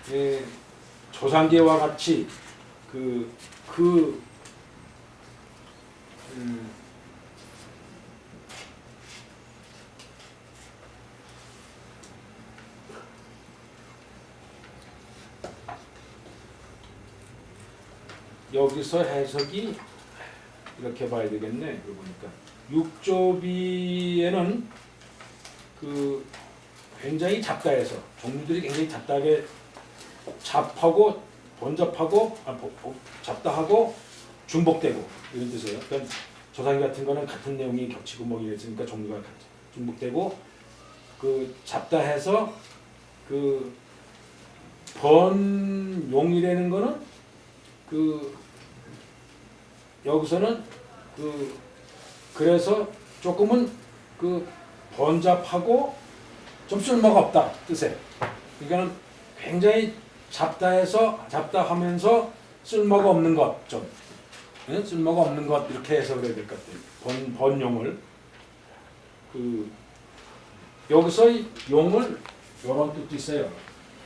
예, 조상계와 같이 그, 그, 음, 여기서 해석이 이렇게 봐야 되겠네. 이거 보니까 육조비에는 그 굉장히 잡다해서 종류들이 굉장히 잡다하게 잡하고 번잡하고 잡다하고 중복되고 이런 뜻이에요. 그러니까 조상기 같은 거는 같은 내용이 겹치고 뭐 이랬으니까 종류가 중복되고 그 잡다해서 그 번용이라는 거는 그 여기서는 그래서 조금은 그 번잡하고 좀 쓸모가 없다 뜻에. 그러니까는 굉장히 잡다하면서 쓸모가 없는 것 좀. 네? 쓸모가 없는 것 이렇게 해석을 해야 될 것 같아요. 번용을 여기서 용을 이런 뜻도 있어요.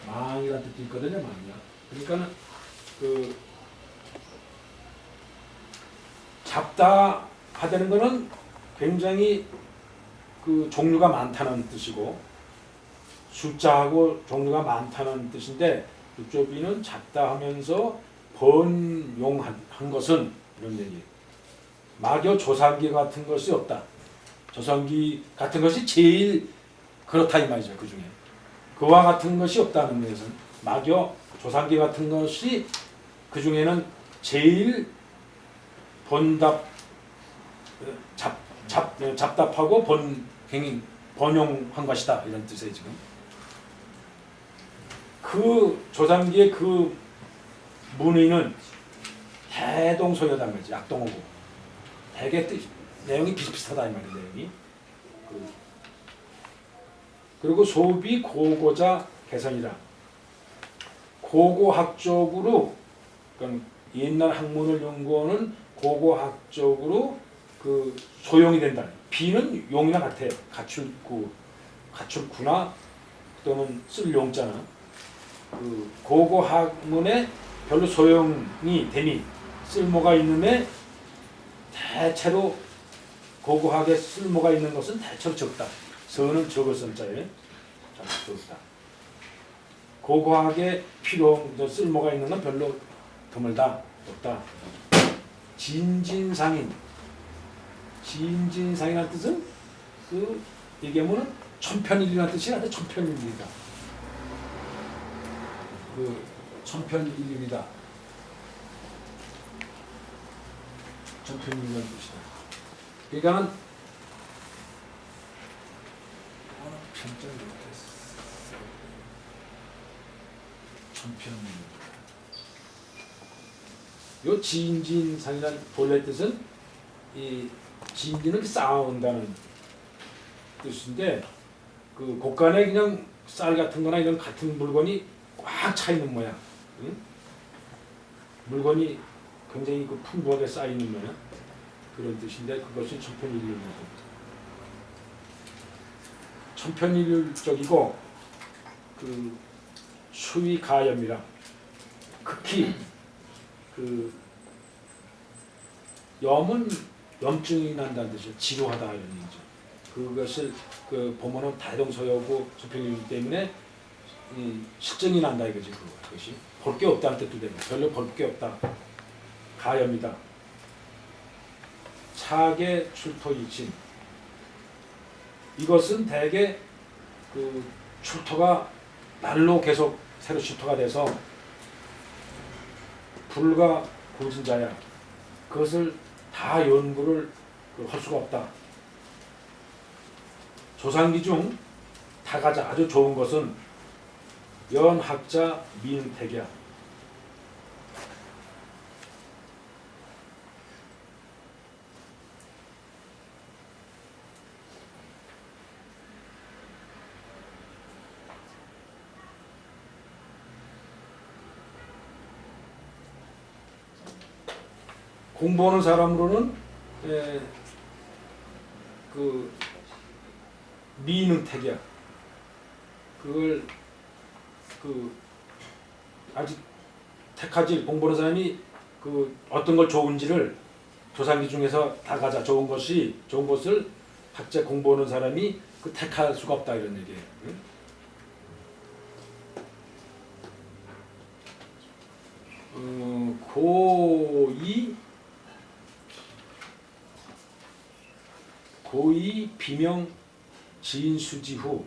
망이라는 뜻도 있거든요. 망이야. 그러니까는 잡다 하다는 거는 굉장히 그 종류가 많다는 뜻이고 숫자하고 종류가 많다는 뜻인데 육조비는 잡다 하면서 번용한 것은 이런 얘기. 마교 조상기 같은 것이 없다. 조상기 같은 것이 제일 그렇다 이 말이죠. 그 중에 그와 같은 것이 없다는 것은 마교 조상기 같은 것이 그 중에는 제일 잡답하고 번용한 것이다 이런 뜻이에요 지금. 그 조상기의 그 문의는 대동소이하다는 거지. 약동어고 되게 내용이 비슷비슷하다 이 말이에요. 내용이. 그리고 소비 고고자 개선이라. 고고학적으로 그러니까 옛날 학문을 연구하는 고고학적으로 그 소용이 된다. 비는 용이나 같아. 가출구나 또는 쓸 용자나 그 고고학문에 별로 소용이 되니 쓸모가 있는데 대체로 고고학에 쓸모가 있는 것은 대체로 적다. 서는 적을 선자에 적다. 고고학에 쓸모가 있는 건 별로 드물다. 없다. 진진상인. 진진상이라는 뜻은 그 얘기하면은 천편일리라는 뜻이 아니라 천편일리다. 그 천편일리다. 천편일리라는 뜻이다. 그러니까는 편점이 못했어. 천편일리. 요 진진상이라는 본래 뜻은 이 진진은 쌓아온다는 뜻인데 그 곳간에 그냥 쌀 같은 거나 이런 같은 물건이 꽉 차 있는 모양. 응? 물건이 굉장히 그 풍부하게 쌓여 있는 모양. 그런 뜻인데 그것이 천편일률입니다. 천편일률적이고 그 추위 가염이라 극히 그 염은 염증이 난다는 뜻이에요. 지루하다 이런 얘기죠. 그것을 그 보면은 다동소요고 천편일률 때문에 실증이 난다 이거지. 그것이 볼 게 없다는 뜻도 되고 별로 볼 게 없다. 가염이다. 차계 출토이침. 이것은 대개 그 출토가 날로 계속 새로 출토가 돼서 불가 고진자야. 그것을 다 연구를 할 수가 없다. 조상기 중 다가자 아주 좋은 것은 연학자 민택이야. 공부하는 사람으로는 그 미능택이야. 그걸 그 아직 택하지 공부하는 사람이 그 어떤 걸 좋은지를 조상기 중에서 다 가자 좋은 것을 각자 공부하는 사람이 그 택할 수가 없다 이런 얘기예요. 응? 고이 비명 지인수지 후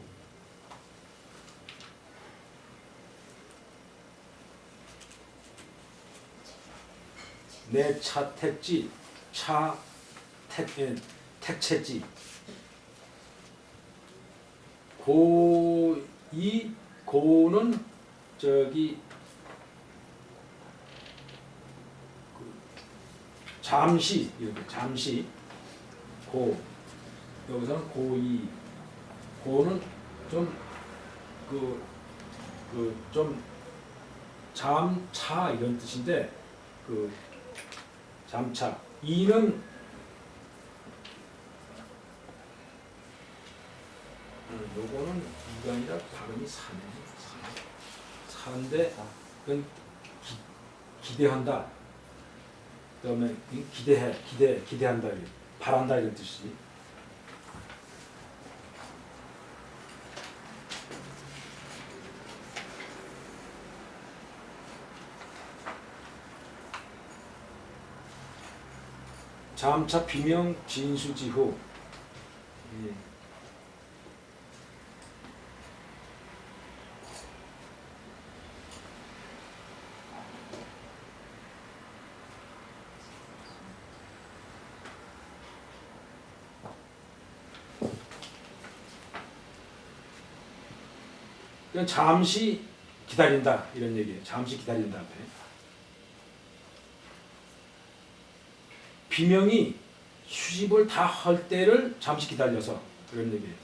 내 차택지 택채지 고는 저기 잠시 이렇게 잠시 여기서는 고는 좀 좀 잠차 이런 뜻인데 그 잠차 이는 요거는 이가 아니라 발음이 사인데 그건 기대한다. 그다음에 기대한다, 바란다 이런 뜻이지. 잠차 비명 진수지후. 그냥 잠시 기다린다 이런 얘기예요. 잠시 기다린다 앞에. 비명이 수집을 다 할 때를 잠시 기다려서 그런 얘기예요.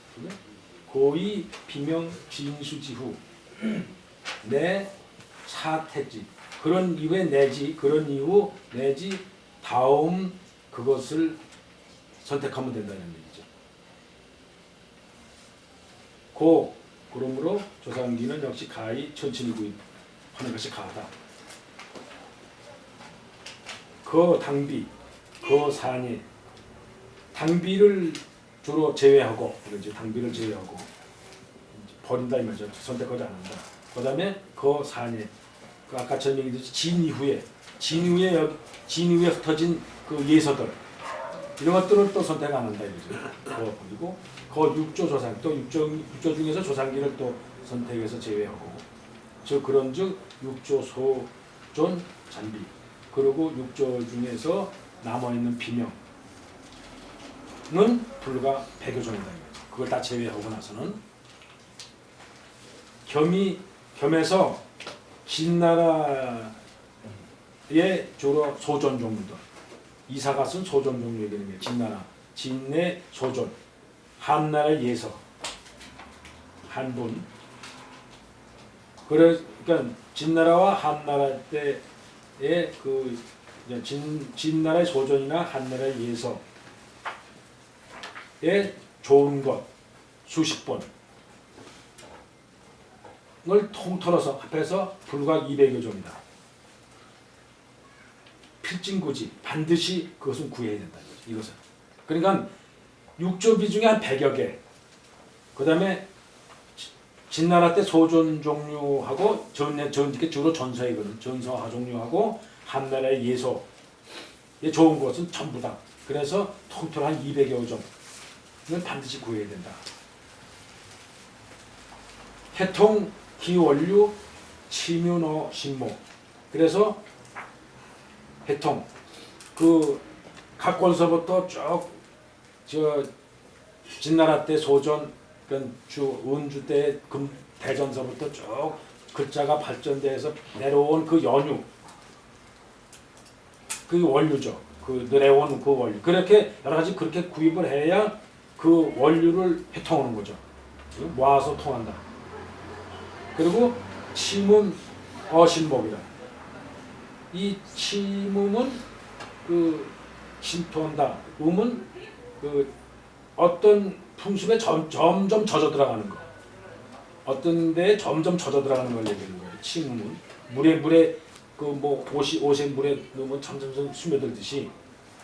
고이 비명 진수지후 내 차택지 그런 이후에 그런 이후 내지 다음 그것을 선택하면 된다는 얘기죠. 그러므로 조상기는 역시 가히 천천히 구입하는 것이 가하다. 당비 산이 당비를 주로 제외하고 당비를 제외하고 버린다 이 말이죠. 선택하지 않는다. 그다음에 산이 아까 전 얘기했듯이 진 이후에 흩어진 그 예서들 이런 것들은 또 선택 안 한다 이거죠. 그리고 육조 조상 또 육조 중에서 조상기를 또 선택해서 제외하고 그런즉 육조 소존 잔비 그리고 육조 중에서 남아있는 비명은 불과 100여 종이다. 그걸 다 제외하고 나서는 겸해서 진나라의 주로 소존 종류들 이사가 쓴 소존 종류 얘기하는 게 진나라 진내 소존 한나라 예서 한분 그러니까 진나라와 한나라 때의 진나라의 소존이나 한나라의 예서의 좋은 것 수십 번을 통틀어서 합해서 불과 200여 종이다. 필진구지 반드시 그것은 구해야 된다. 이것은 그러니까 육조 비중에 한 100여 개. 그다음에 진나라 때 소존 종류하고 주로 전서이거든. 전서하 종류하고 한나라의 예서의 좋은 것은 전부 다. 그래서 통틀어 한 200여 종을 반드시 구해야 된다. 해통 기원류 치묘노 신모. 그래서 해통 각권서부터 쭉 진나라 때 소존 운주 때 대전서부터 쭉 글자가 발전돼서 내려온 그 연유 그 원류죠. 내려온 그 원류 그렇게 여러 가지 그렇게 구입을 해야 그 원류를 해통하는 거죠. 모아서 통한다. 그리고 치문 어신목이다. 이 치문은 침투한다. 음은 어떤 풍습에 점점 젖어 들어가는 거. 어떤 데에 점점 젖어 들어가는 걸 얘기하는 거예요. 치문은. 물에 그 뭐 옷에 물에 넣으면 점점 스며들듯이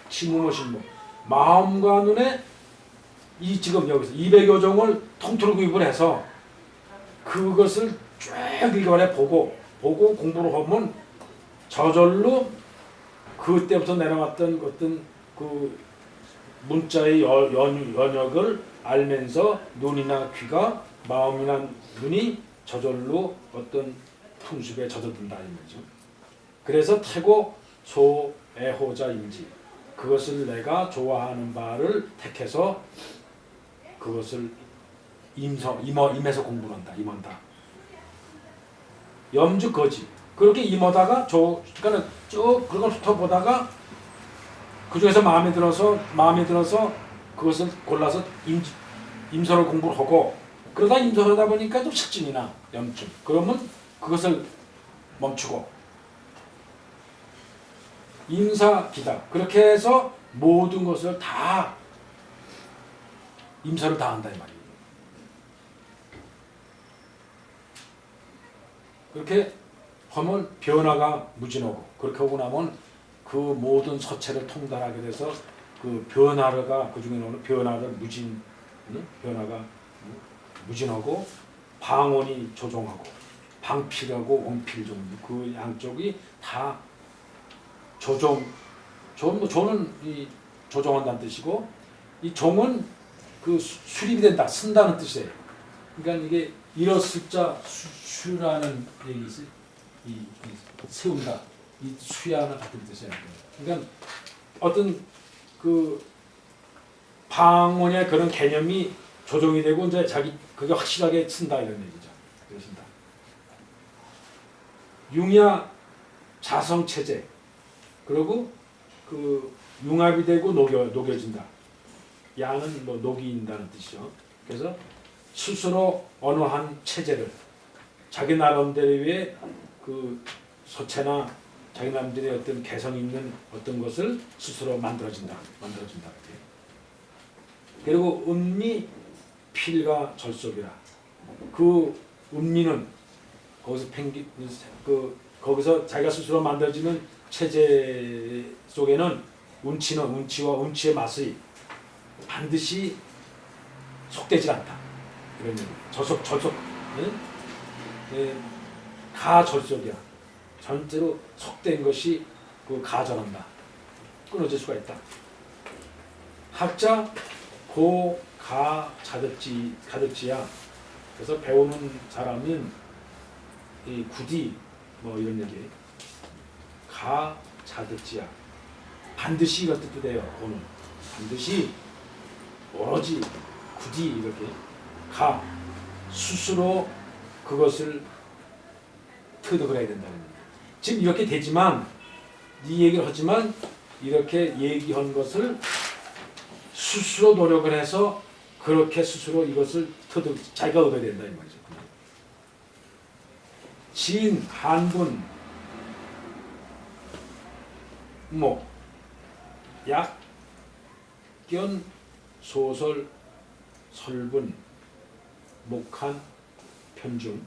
심으신 뭐 마음과 눈에 이 지금 여기서 200여 종을 통틀어 구입을 해서 그것을 쭉 읽어내 보고 공부를 하면 저절로 그때부터 내려왔던 어떤 그 문자의 연역을 알면서 눈이나 귀가 마음이나 눈이 저절로 어떤 풍습에 젖어든다 이 말이죠. 그래서 태고 소애호자인지 그것을 내가 좋아하는 바를 택해서 그것을 임해서 공부를 한다. 임한다. 염즉 거지. 그렇게 임하다가 그러니까는 쭉 그걸 훑어보다가 그 중에서 마음에 들어서 그것을 골라서 임서를 공부를 하고 그러다 임서를 하다 보니까 좀 식진이나 염증 그러면 그것을 멈추고 임사기다. 그렇게 해서 모든 것을 다 임사를 다 한다 이 말이에요. 그렇게 하면 변화가 무진하고 그렇게 하고 나면 그 모든 서체를 통달하게 돼서 그 변화가 그 중에 나오는 변화가 무진하고 방언이 조종하고 방필하고 원필 정도 그 양쪽이 다 조는 이 조종한다는 뜻이고 이 종은 그 수립이 된다 쓴다는 뜻이에요. 그러니까 이게 일었을 자 수라는 얘기 있어요. 이 세운다 이 수야나 같은 뜻이에요. 그러니까 어떤 그 방언의 그런 개념이 조정이 되고 이제 자기 그게 확실하게 쓴다 이런 얘기죠. 그렇습니다. 융야 자성 체제 그리고 그 융합이 되고 녹여진다. 양은 뭐 녹인다는 뜻이죠. 그래서 스스로 어느 한 체제를 자기 나름대로의 그 소체나 자기 나름대로의 어떤 개성 있는 어떤 것을 스스로 만들어진다. 그리고 음미 필과 절속이라. 그 음미는 거기서 거기서 자기가 스스로 만들어지는 체제 속에는 운치와 운치의 맛이 반드시 속되지 않다. 이런 얘기. 절속, 가절속이야. 전체로 속된 것이 그 가절한다. 끊어질 수가 있다. 학자 가득지야. 그래서 배우는 사람은 이 구디 뭐 이런 얘기. 가자득지야. 반드시 이것 뜻도 돼요. 오늘 반드시 오로지 굳이 이렇게 스스로 그것을 터득을 해야 된다는 거예요. 지금 이렇게 되지만 네 얘기를 하지만 이렇게 얘기한 것을 스스로 노력을 해서 그렇게 스스로 이것을 자기가 얻어야 된다 이 말이죠. 진, 한분, 약견, 소설, 설분, 목한, 편중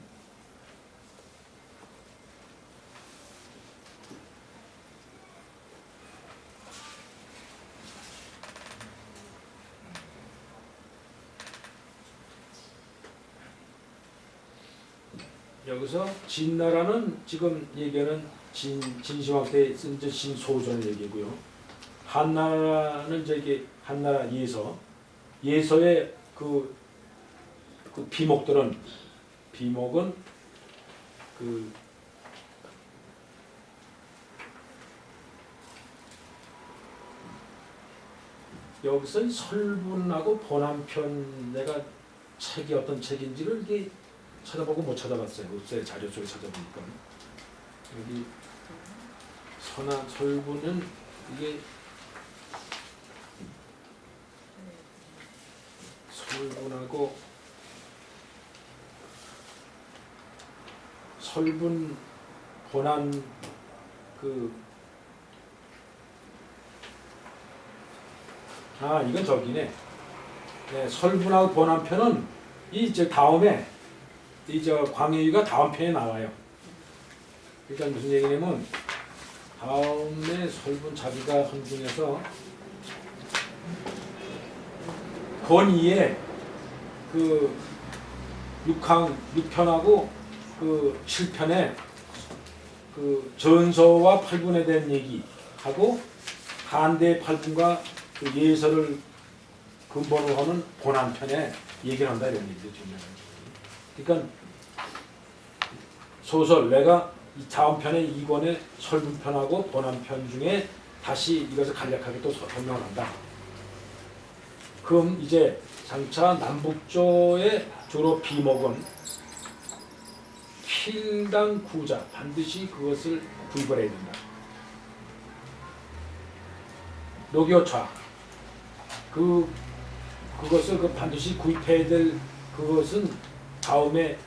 여기서 진나라는 지금 얘기하는 진시황 때 쓴 진소전을 얘기고요. 한나라는 저기 한나라 예서의 그 비목은 그 여기서 설분하고 번안편 내가 책이 어떤 책인지를 이게 찾아보고 못 찾아봤어요. 없어요. 자료 속에 찾아보니까 여기 설분은 이게 설분하고 설분 번안 이건 저기네. 네, 설분하고 번안편은 이 다음에 이 광해유가 다음 편에 나와요. 그러니까 무슨 얘기냐면 다음에 설분 자기가 한 중에서 권위에 그 6편하고 그 7편에 그 전서와 8분에 대한 얘기하고 한대 8분과 그 예서를 근본으로 하는 본안편에 얘기를 한다 이런 얘기죠. 그러니까 소설 내가 이 다음 편의 2권의 설문편하고 본안편 중에 다시 이것을 간략하게 또 설명을 한다. 그럼 이제 장차 남북조의 주로 비목은 필당 구자 반드시 그것을 구입을 해야 된다. 녹여차 그것을 반드시 구입해야 될 그것은 다음에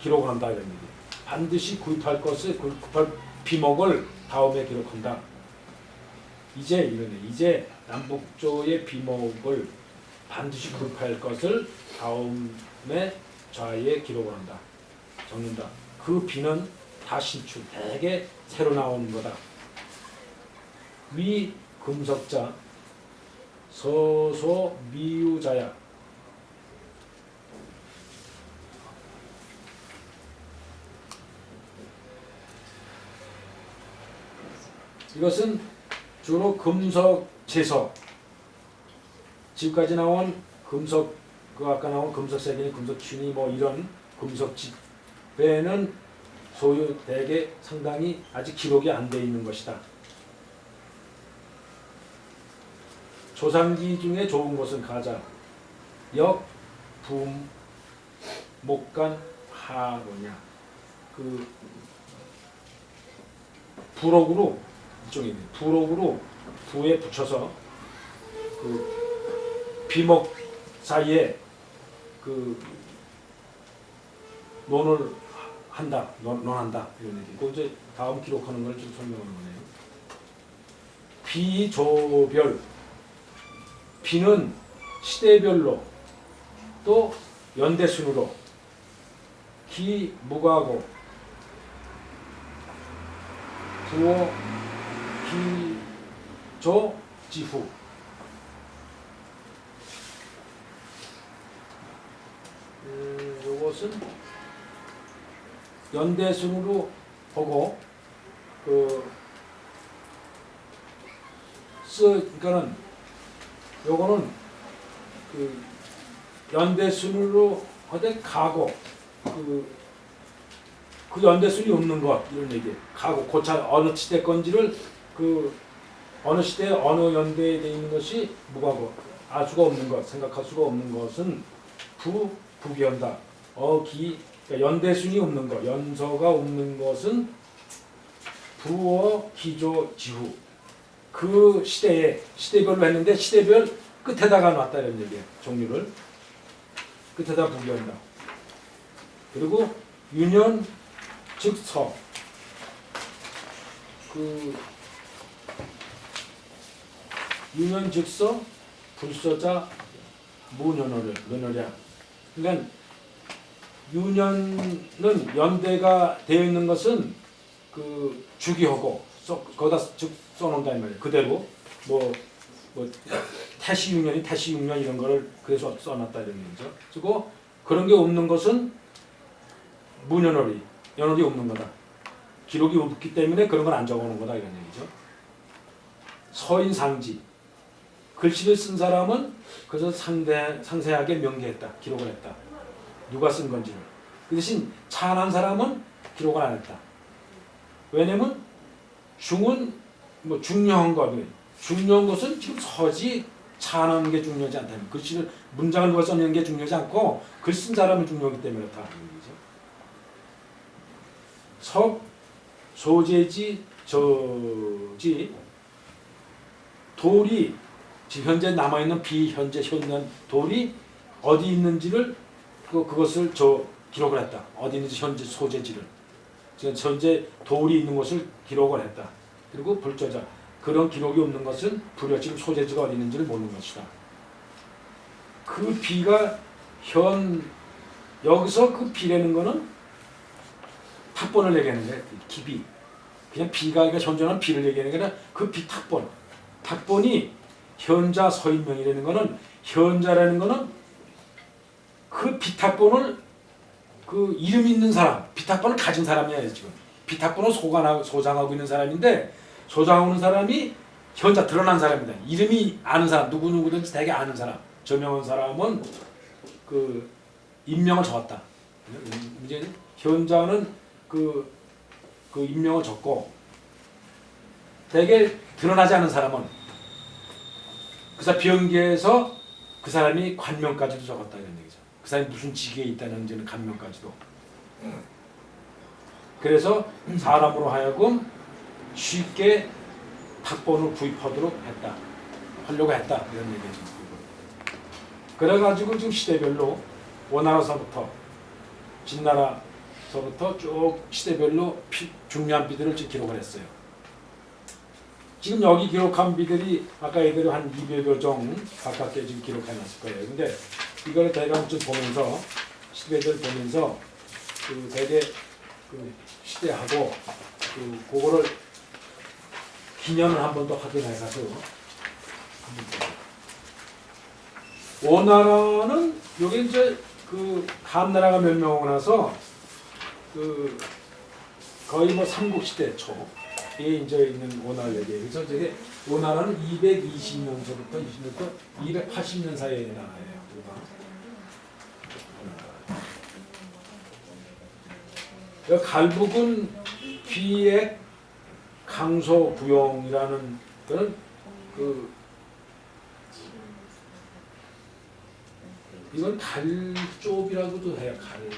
기록을 한다 이런 얘기. 반드시 구입할 것을 구입할 비목을 다음에 기록한다. 이제 이러네. 이제 남북조의 비목을 반드시 구입할 것을 다음에 좌에 기록을 한다. 적는다. 그 비는 다 신축, 대개 새로 나오는 거다. 위 금석자, 서소 미유자야. 이것은 주로 금석 제석, 지금까지 나온 금석, 그 아까 나온 금석색이니 금석춘이 뭐 이런 금석집 외에는 소유 대개 상당히 아직 기록이 안 돼 있는 것이다. 조상기 중에 좋은 것은 가자, 역, 붐, 목간, 하로냐. 그 부록으로 이쪽에 부록으로 부에 붙여서 그 비목 사이에 그 논을 한다, 논한다 이런 얘기. 그 이제 다음 기록하는 걸 좀 설명하는 거네요. 비조별, 비는 시대별로 또 연대순으로 기무가고 부호 기조 지후. 요것은 연대순으로 보고 그러니까는 요거는 그 연대순으로 하되 가고 그 연대순이 없는 것 이런 얘기. 가고 고차 어느 시대 건지를 그 어느 시대 어느 연대에 돼 있는 것이 무가고 알 수가 없는 것, 생각할 수가 없는 것은 부기한다. 그러니까 연대순이 없는 것, 연서가 없는 것은 부어 기조 지후. 그 시대별로 했는데 시대별 끝에다가 놨다 이런 얘기예요. 종류를 끝에다 부기한다. 그리고 유년 즉서 그 유년 즉서 불서자 무년어랴. 그러니까 유년은 연대가 되어 있는 것은 그 주기하고 거기다 써놓는다 이 말이에요. 그대로 뭐 태시 6년이 태시 6년 이런 거를 그래서 써놨다 이런 얘기죠. 그리고 그런 게 없는 것은 무년월이 연월이 없는 거다. 기록이 없기 때문에 그런 건 안 적어놓은 거다 이런 얘기죠. 서인상지, 글씨를 쓴 사람은 그래서 상세하게 명기했다, 기록을 했다. 누가 쓴 건지를. 그 대신 찬한 사람은 기록을 안 했다. 왜냐면 중은 뭐 중요한 것은 지금 서지 찬하는 게 중요하지 않다. 글씨를 문장을 누가 써내는 게 중요하지 않고 글 쓴 사람이 중요하기 때문에 그렇다. 석, 소재지, 저지, 돌이 지금 현재 남아있는 비현재 현년 돌이 어디 있는지를 그것을 기록을 했다. 어디 있는지 현재 소재지를. 지금 현재 돌이 있는 것을 기록을 했다. 그리고 불저자. 그런 기록이 없는 것은 불여 지금 소재지가 어디 있는지를 모르는 것이다. 그 비가 여기서 그 비라는 거는 탁본을 얘기하는 거예요. 기비. 그냥 비가 그러니까 현존하는 비를 얘기하는 게 아니라 그 비 탁본. 탁본이 현자 서인명이라는 거는 현자라는 거는 그 비탁본을 그 이름 있는 사람, 비탁본을 가진 사람이야 지금. 비탁본을 소장하고 있는 사람인데 소장하고 있는 사람이 현자 드러난 사람이다. 이름이 아는 사람, 누구든지 되게 아는 사람. 저명한 사람은 그 인명을 적었다. 이제 현자는 그 인명을 적고 되게 드러나지 않은 사람은 그 사람 비연계에서 그 사람이 관명까지도 적었다 이런 얘기죠. 그 사람이 무슨 직위에 있다는 이제는 관명까지도. 그래서 사람으로 하여금 쉽게 탁본을 구입하도록 했다. 하려고 했다 이런 얘기죠. 그래가지고 지금 시대별로 원나라서부터 진나라서부터 쭉 시대별로 중요한 비들을 지금 기록을 했어요. 지금 여기 기록한 비들이 아까 얘기대로 한 200여 종 가깝게 지금 기록해놨을 거예요. 근데 이걸 대강 좀 보면서 시대들 보면서 그 대개 그 시대하고 그거를 기년을 한 번 더 확인해가지고 한번 보세요. 오나라는 여기 이제 그 한나라가 멸망하고 나서 그 거의 뭐 삼국시대 초에 이제 있는 오나라 얘기예요. 그래서 저게 오나라는 220년서부터 20년부터 280년 사이의 나라예요. 갈북은 귀액 강소부용이라는 거는 이건 갈쪽이라고도 해요. 갈.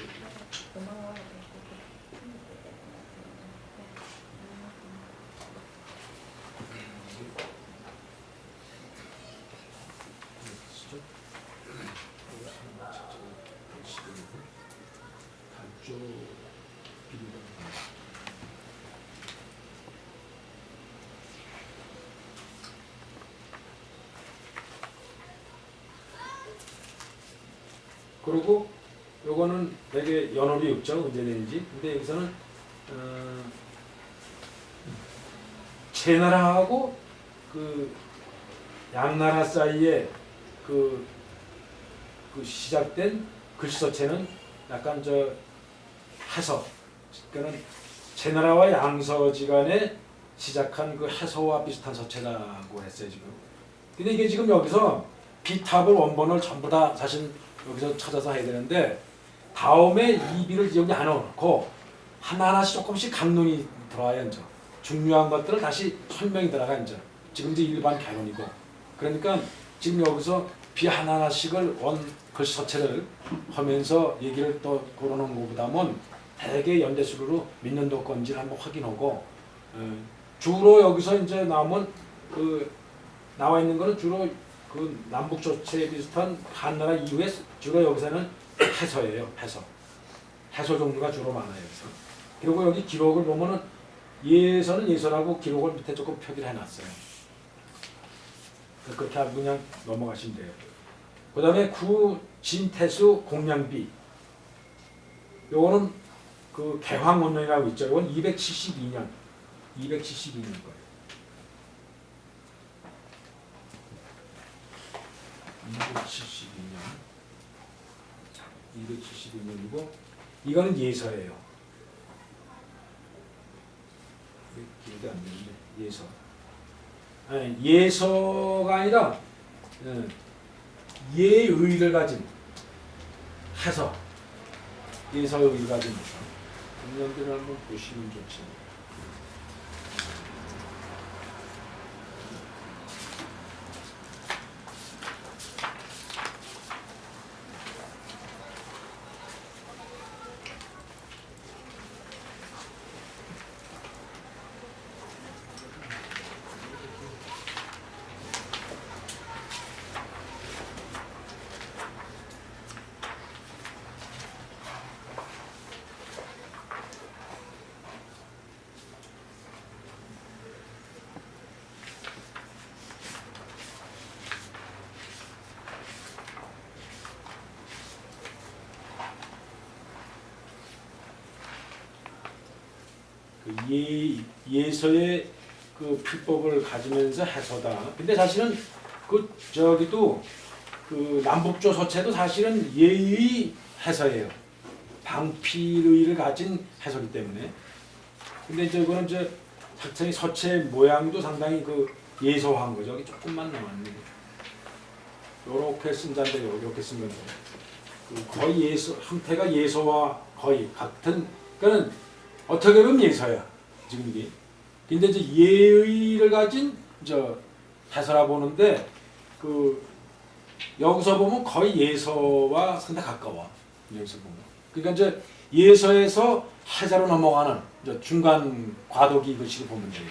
그리고 요거는 되게 연월이 없죠. 언제 되는지. 근데 여기서는 제나라하고 그 양나라 사이에 그 시작된 글씨서체는 약간 저 해서 그러니까는 제나라와 양서지간에 시작한 그 해서와 비슷한 서체라고 했어요 지금. 근데 이게 지금 여기서 비탑을 원본을 전부 다 사실 여기서 찾아서 해야 되는데 다음에 이 비를 여기 안 넣고 하나하나씩 조금씩 강론이 들어와요. 이제 중요한 것들을 다시 설명이 들어가 이제 지금 이제 일반 개론이고 그러니까 지금 여기서 비 하나하나씩을 원 글씨 서체를 하면서 얘기를 또 고르는 것보다는 대개 연대수로 몇 년도 건지를 한번 확인하고 주로 여기서 이제 나오면 나와 있는 거는 주로 그 남북 조체에 비슷한 한나라 이후에 주로 여기서는 해서예요. 해서 종류가 주로 많아요. 여기서. 그리고 여기 기록을 보면은 예서는 예서라고 기록을 밑에 조금 표기를 해놨어요. 그렇게 하고 그냥 넘어가시면 돼요. 그 다음에 구진태수 공량비. 요거는 그 개황원년이라고 있죠. 이건 272년 거예요. 272년이고 이거는 예서예요. 기억이 안 나는데 예서. 아니, 예서가 아니라 예의를 가진 해서 예서의를 가진 해서. 작년들을 한번 보시면 좋지. 예서의 그 필법을 가지면서 해서다. 근데 사실은 그 저기도 그 남북조 서체도 사실은 예의 해서예요. 방필의를 가진 해서기 때문에. 근데 이거는 저 학창이 서체 모양도 상당히 그 예서한 거죠. 여기 조금만 나왔네. 요렇게 쓴 잔데 요렇게 쓴 건데. 그 거의 예서 형태가 예서와 거의 같은. 그러니까 어떻게 보면 예서야 지금 이게. 근데 이제 예의를 가진 저 해서라 보는데 그 여기서 보면 거의 예서와 상당히 가까워. 여기서 보면. 그러니까 이제 예서에서 해자로 넘어가는 이제 중간 과도기 것으로 보면 돼요.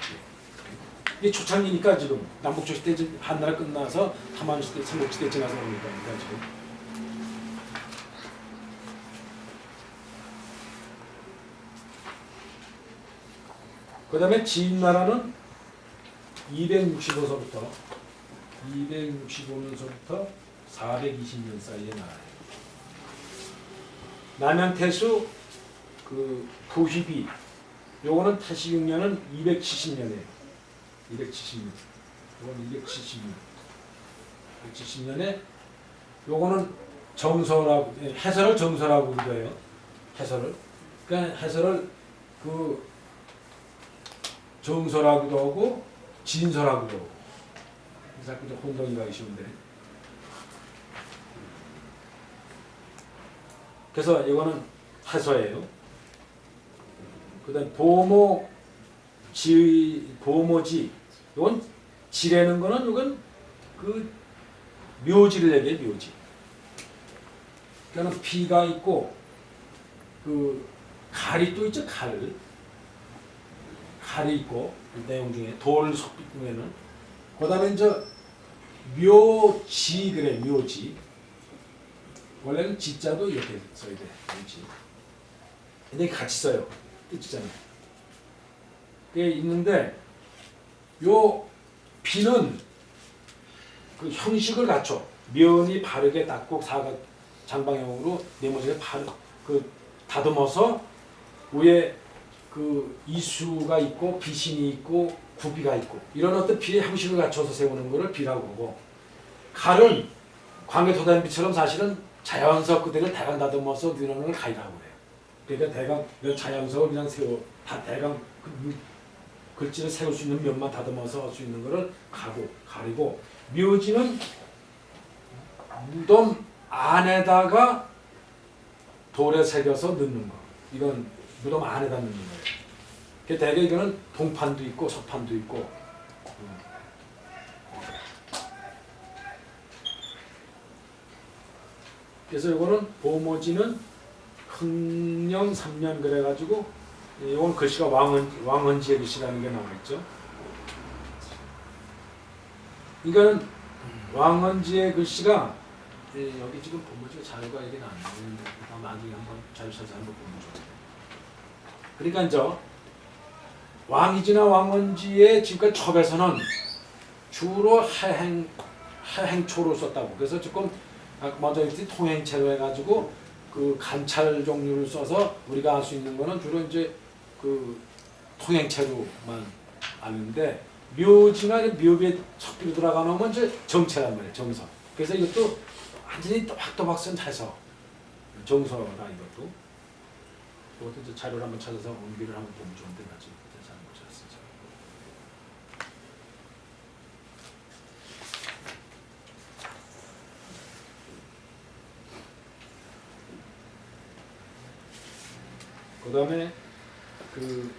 이게 초창기니까 지금 남북조 시대 한나라 끝나서 한만 시대, 삼국 시대 지나서 그러니까 지금. 그다음에 진나라는 265서부터 420년 사이의 나라예요. 남양태수 그 부휘비 요거는 태시 6년은 270년이에요. 270년. 요건 270년에 요거는 정서라고 해설을 정서라고 그래요. 해설을. 그러니까 해설을 그 정서라고도 하고 진서라고도 하고. 자꾸 이제 혼동이 가기 쉬운데. 그래서 이거는 해서예요. 그다음 보모지 이건 지라는 거는 이건 그 묘지를 얘기해 묘지. 그러니까 비가 있고 그 칼이 또 있죠 칼이 있고 그 내용 중에 돌 속에는 그다음에 이제 묘지 그래 묘지. 원래는 지자도 이렇게 써야 돼. 묘지. 근데 같이 써요. 뜻이잖아요. 그게 있는데 요 비는 그 형식을 갖춰 면이 바르게 닦고 사각 장방형으로 네모지게 그 다듬어서 위에 그 이수가 있고 비신이 있고 구비가 있고 이런 어떤 비의 형식을 갖춰서 세우는 것을 비라고 하고 칼은 광개토단비처럼 사실은 자연석 그대로 대강 다듬어서 넣는 걸 가이라고 해요. 그러니까 대강 자연석을 그냥 세워 다 대강 그 글씨를 세울 수 있는 면만 다듬어서 할 수 있는 거를 가리고 묘지는 무덤 안에다가 돌에 새겨서 넣는 거. 이건 무덤 안에다 넣는 거예요. 대개 이거는 동판도 있고 서판도 있고. 그래서 이거는 보모지는 흥령 3년 그래가지고 이건 글씨가 왕헌지의 글씨라는 게 나오겠죠. 이거는 왕헌지의 글씨가 여기 지금 보모지가 자료가 여기는 안 나오는데 나중에 한번 자료 찾아 한번 보면 좋아요. 그러니까 이제 왕이지나 왕헌지의 지금까지 첩에서는 주로 해행초로 썼다고. 그래서 조금 먼저 이렇게 통행체로 해가지고 그 관찰 종류를 써서 우리가 알 수 있는 거는 주로 이제 그 통행체로만 아는데 묘지나 묘비에 섞기로 들어가 놓으면 이제 정체란 말이에요. 정서. 그래서 이것도 완전히 또박또박 쓴 해서 정서다 이것도. 그것도 이제 자료를 한번 찾아서 원기를 한번 보면 좋은데 나중에 괜찮은 거 찾았어요. 그 다음에 그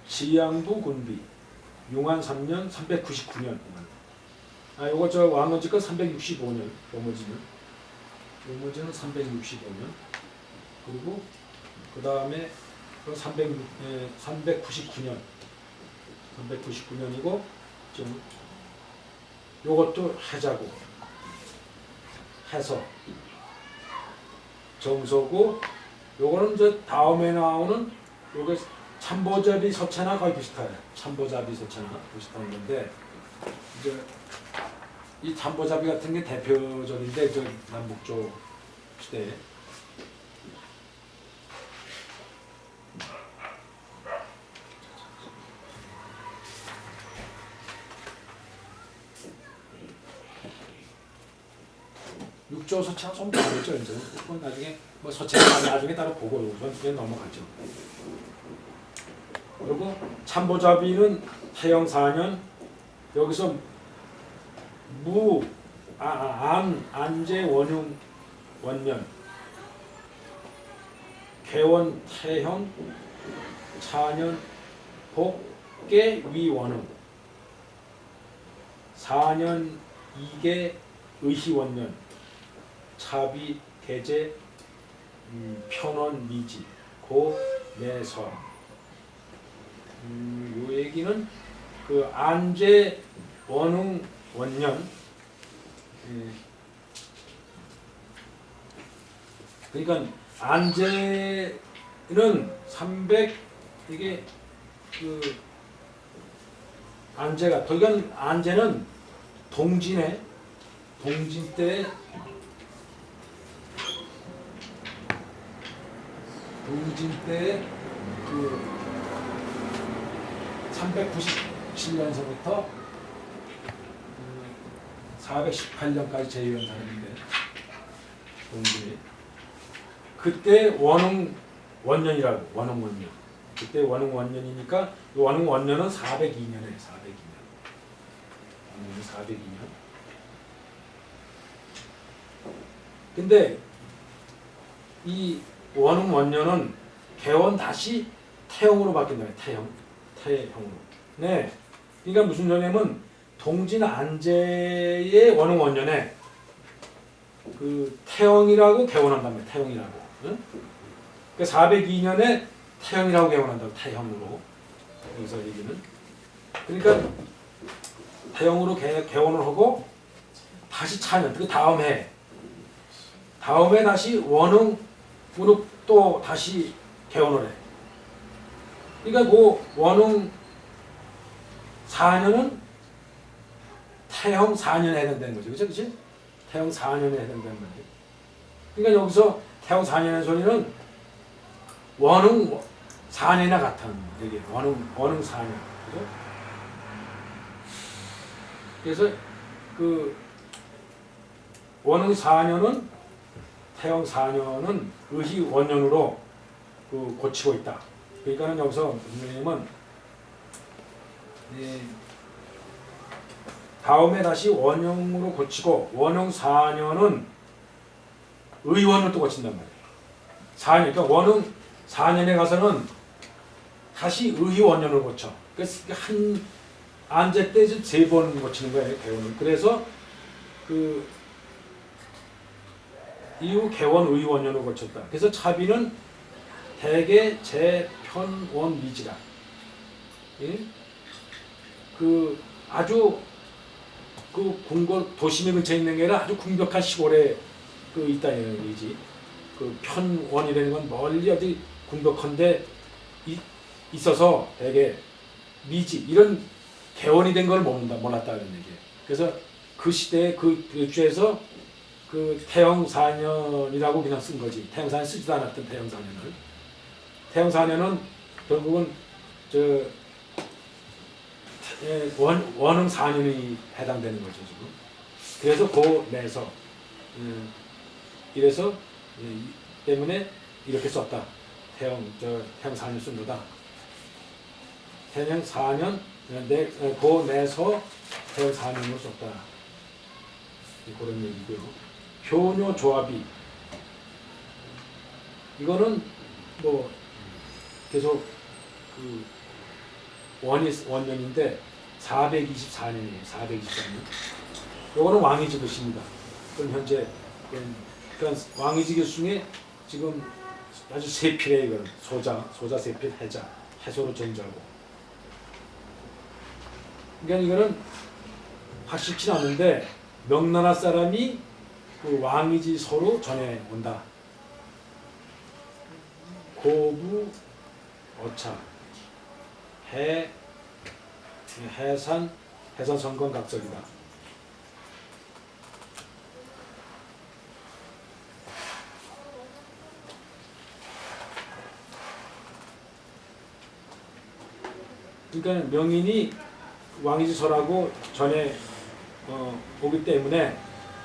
지양부 군비 용한 3년 399년. 요거 저 왕헌지 거 365년. 보모지는 365년. 그리고 그 다음에 399년. 399년이고 지금 요것도 해자고 해서 정서고 요거는 이제 다음에 나오는 요게 참보잡이 서체나 거의 비슷해요. 참보잡이 서체나 비슷한 건데 이제 이 참보잡이 같은 게 대표적인데 저 남북조 시대에 육조 서체가 좀 다르죠. 이제 그건 나중에 뭐 서체는 나중에 따로 보고 우선 그냥 넘어가죠. 그리고 참보잡이는 태영 4년 여기서 안재 원흉 원년 개원 태형 차년 복계 위원흥 4년 이계 의희원년 차비 개제 편원 미지 고 내설 요 얘기는 그 안제 원흥 원년 그러니까 안제는 300 이게 그 안제가 그러니까 안제는 동진 때 그 397년서부터 418년까지 제위한 사람인데 동진이 그때 원흥 원년이라고 원흥 원년 그때 원흥 원년이니까 원흥 원년은 402년에 402년 원년이 402년 근데 이 원흥 원년은 개원 다시 태형으로 바뀐다. 태형으로. 네. 그러니까 무슨 소리냐면 동진 안제의 원흥 원년에 그 태형이라고 개원한단 말이에요. 태형이라고. 응? 그러니까 402년에 태형이라고 개원한다고 태형으로. 여기서 얘기는. 그러니까 태형으로 개원을 하고 다시 차년 그 다음에 다시 원흥으로 또 다시 개원을 해. 그러니까 그 원흥 4년은 태형 4년에 해당되는 거죠. 그렇죠? 그렇지? 태형 4년에 해당되는 거죠. 그러니까 여기서 태형 4년의 소리는 원흥 4년이나 같은 얘기예요. 원흥 4년. 그죠? 그래서 그 원흥 4년은 태형 4년은 의희 원년으로 그 고치고 있다. 그러니까는 여기서 뭐냐면 다음에 다시 원형으로 고치고 원형 4년은 의원을 또 고친단 말이에요. 4년 그러니까 원형 4년에 가서는 다시 의희 원년을 고쳐. 그래서 한 안제 때 3번 고치는 거예요. 개원을. 그래서 그 이후 개원 의원년으로 고쳤다. 그래서 차비는 대개 재편원 미지라. 예? 그 아주 그 도심의 근처에 있는 게 아니라 아주 궁벽한 시골에 그 있다는 얘기지. 그 편원이라는 건 멀리 어디 궁벽한데 있어서 대개 미지 이런 개원이 된 걸 몰랐다는 얘기예요. 그래서 그 시대에 그 주에서 그 태형 4년이라고 그냥 쓴 거지. 태형 4년 쓰지도 않았던 태형 4년을. 태형 4년은 결국은 원흥 4년이 해당되는 거죠 지금. 그래서 그 내서 이래서 때문에 이렇게 썼다. 태형 4년 쓴 거다. 태형 4년 그 내서 태형 4년으로 썼다. 그런 얘기고요. 효녀 조합이 이거는 뭐 계속 그 원년인데 424년이에요. 424년. 요거는 왕이지 글씨입니다. 그럼 현재 그러니까 왕이지 글 중에 지금 아주 세필에 이건 소자 세필 해자 해소로 전자고. 그러니까 이거는 확실치 않은데 명나라 사람이 그 왕이지 서로 전해 온다. 고부 어차 해산 선건 각설이다. 그러니까 명인이 왕이지서라고 전에 오기 때문에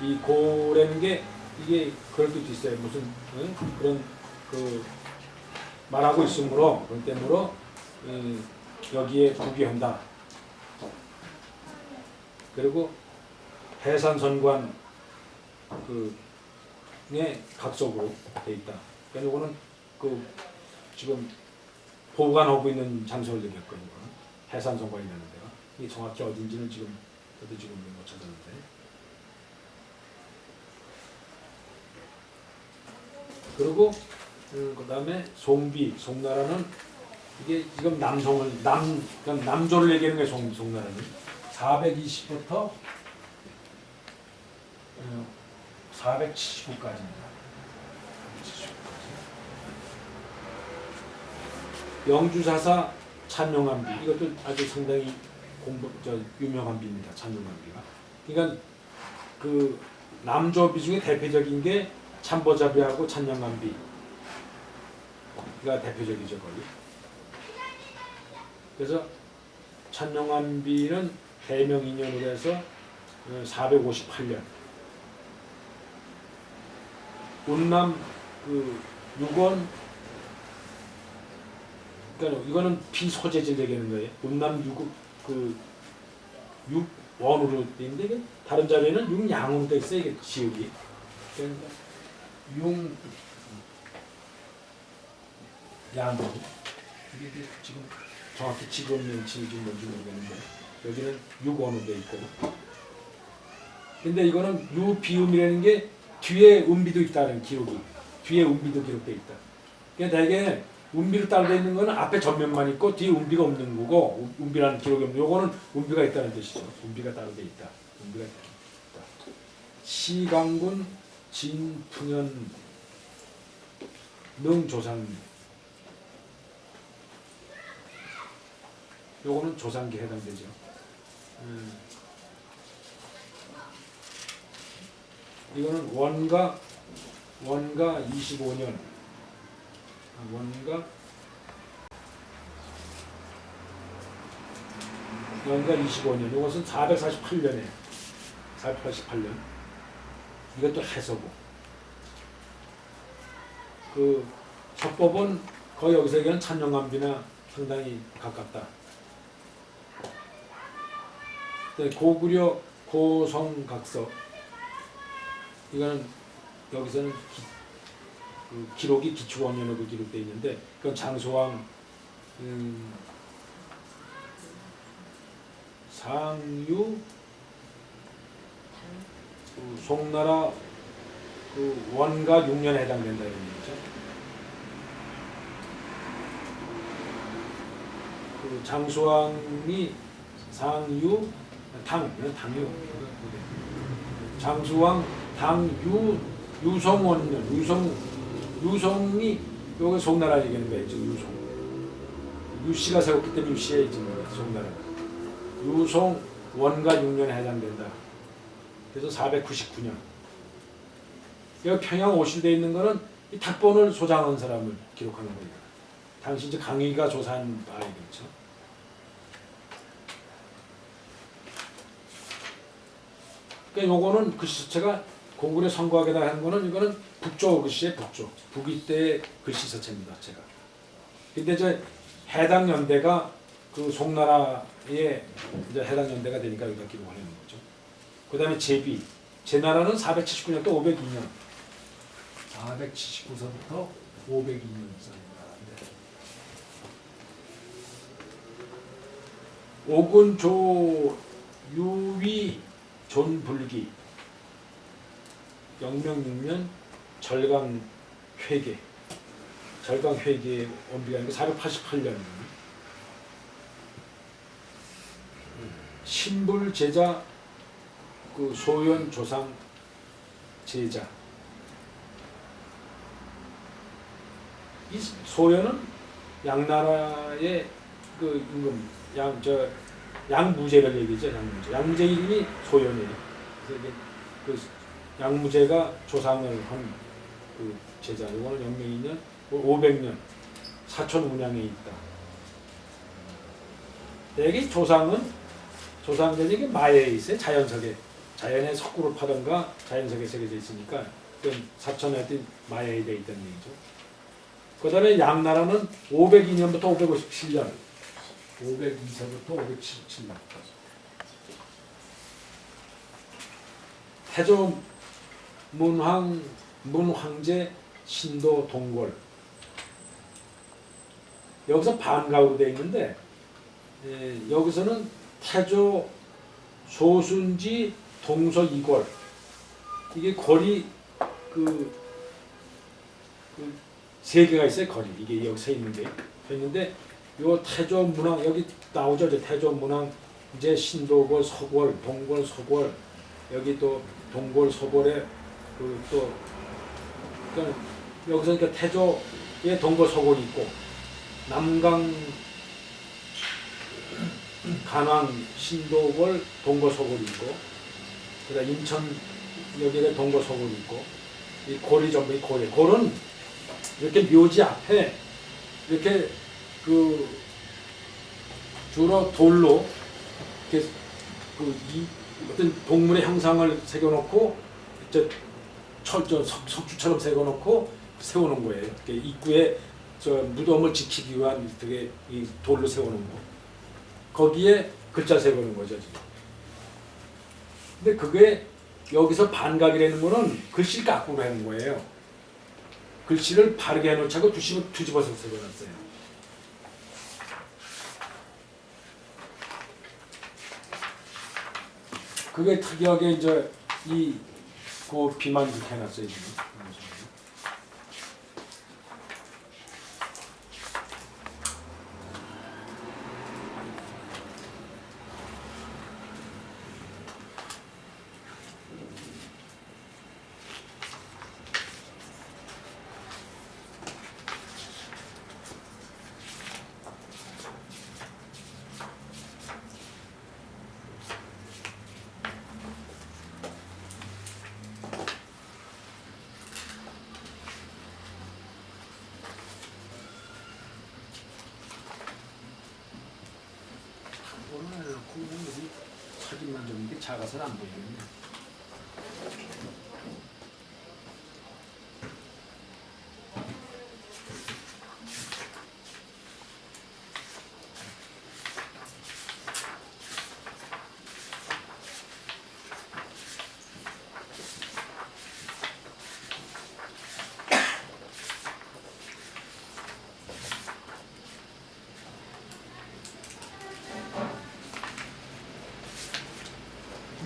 이 고라는 게 이게 그럴 때도 있어요. 무슨 그런 그 말하고 있으므로 그런 때문에 여기에 부기한다. 그리고 해산선관 그의 각석으로 돼 있다. 그러니까 이거는 그 지금 보관하고 있는 장소를 얘기했거든요. 해산선관이라는 데가 이게 정확히 어딘지는 저도 지금 못 찾았는데. 그리고 그다음에 송비, 송나라는 이게 지금 남조를 얘기하는 게 송나라는 420부터 479까지입니다. 영주사사 찬용암비, 이것도 아주 상당히 유명한 비입니다. 찬용암비가. 그러니까 그 남조비 중에 대표적인 게 참보자비하고 찬용암비가 대표적이죠, 거의. 그래서 찬용암비는 대명인연으로 해서 458년 운남 그 6원, 그러니까 이거는 비소재질 얘기하는 거예요. 운남 6원으로 돼 있는데 다른 자료에는 6양으로 돼 있어요. 이게 지역이. 그러니까 6양 이게 지금 정확히 지금명칭이 좀 뭔지 모르겠는데 여기는 6원으로 돼 있고. 근데 이거는 유비음이라는 게 뒤에 음비도 있다는 기록이, 뒤에 음비도 기록돼 있다. 그러니까 대개 음비로 따로 있는 거는 앞에 전면만 있고 뒤에 음비가 없는 거고, 음비라는 기록이 없는 요거는 음비가 있다는 뜻이죠. 음비가 따로 돼 있다. 음비가 있다. 시강군 진풍현 능조상, 요거는 조상기에 해당되죠. 이거는 원가 25년, 원가 25년. 이것은 448년에 488년. 이것도 해서고. 그 서법은 거의 여기서 얘기하는 찬용암비나 상당히 가깝다. 고구려 고성각서, 이거는 여기서는 기록이 기축원년으로 기록되어 있는데 그건 장소왕 상유 송나라 원가 6년에 해당된다는 얘기죠. 장수왕이 상유 당유 장수왕 당유 유성원년 유성이 여기 송나라 얘기하는 거예요. 지금 유성 유씨가 세웠기 때문에 유씨의 지금 송나라 유성 원가 6년에 해당된다. 그래서 499년. 여기 평양 오실대에 있는 거는 이 탁본을 소장한 사람을 기록하는 거예요. 당시 이제 강의가 조사한 바이겠죠. 그러니까 요거는 글씨 서체가 공군의 선거학에다 한 거는 이거는 북조 글씨의 북이 때의 글씨 서체입니다. 제가. 근데 이제 해당 연대가 그 송나라에 이제 해당 연대가 되니까 여기다 기록하는 거죠. 그다음에 제나라는 479년 또 502년. 479서부터 502년 나라인데. 오군조 유위 존불기 영명 6년 절강회계 원비가 아니고 488년 신불제자 그 소연 조상 제자. 이 소연은 양나라의 그 임금 양무제를 얘기죠. 양무제 이름이 소연이에요. 그래서 이게 그 양무제가 조상을 한 그 제자. 이거는 영명이년 500년 사촌 운양에 있다. 대개 조상들이 마예에 있어요. 자연에 석굴을 파던가 자연석에 새겨져 있으니까 사천에 마야에 돼 있다는 얘기죠. 그 다음에 양나라는 502년부터 557년, 502세부터 577년. 태조 문황제 신도 동궐. 여기서 반가로 되어 있는데 여기서는 태조 소순지 동서 이궐. 이게 거리 세 개가 있어요. 거리 이게 여기 서 있는 게 있는데 요 태조 문황 여기 나오죠. 태조 문황 이제 신도궐 서궐 동궐 서궐 여기 또 동궐 서궐에 또 그러니까 여기서 그러니까 태조의 동궐 서궐이 있고 남강 간왕 신도궐 동궐 서궐이 있고 그다음 인천 여기에 동궐 서궐이 있고 이 골이 전부 이 골이 골은 이렇게 묘지 앞에 이렇게 주로 돌로 이렇게 어떤 동물의 형상을 새겨놓고 석주처럼 새겨놓고 세우는 거예요. 이렇게 입구에 무덤을 지키기 위한 되게 이 돌로 세우는 거. 거기에 글자 세우는 거죠 지금. 근데 그게 여기서 반각이라는 거는 글씨를 깎고 하는 거예요. 글씨를 바르게 해놓자고 뒤집어서 세워놨어요. 그게 특이하게 이제 그 비만 이렇게 해놨어요 지금. 사진만 좀 이게 작아서 안 보이는데.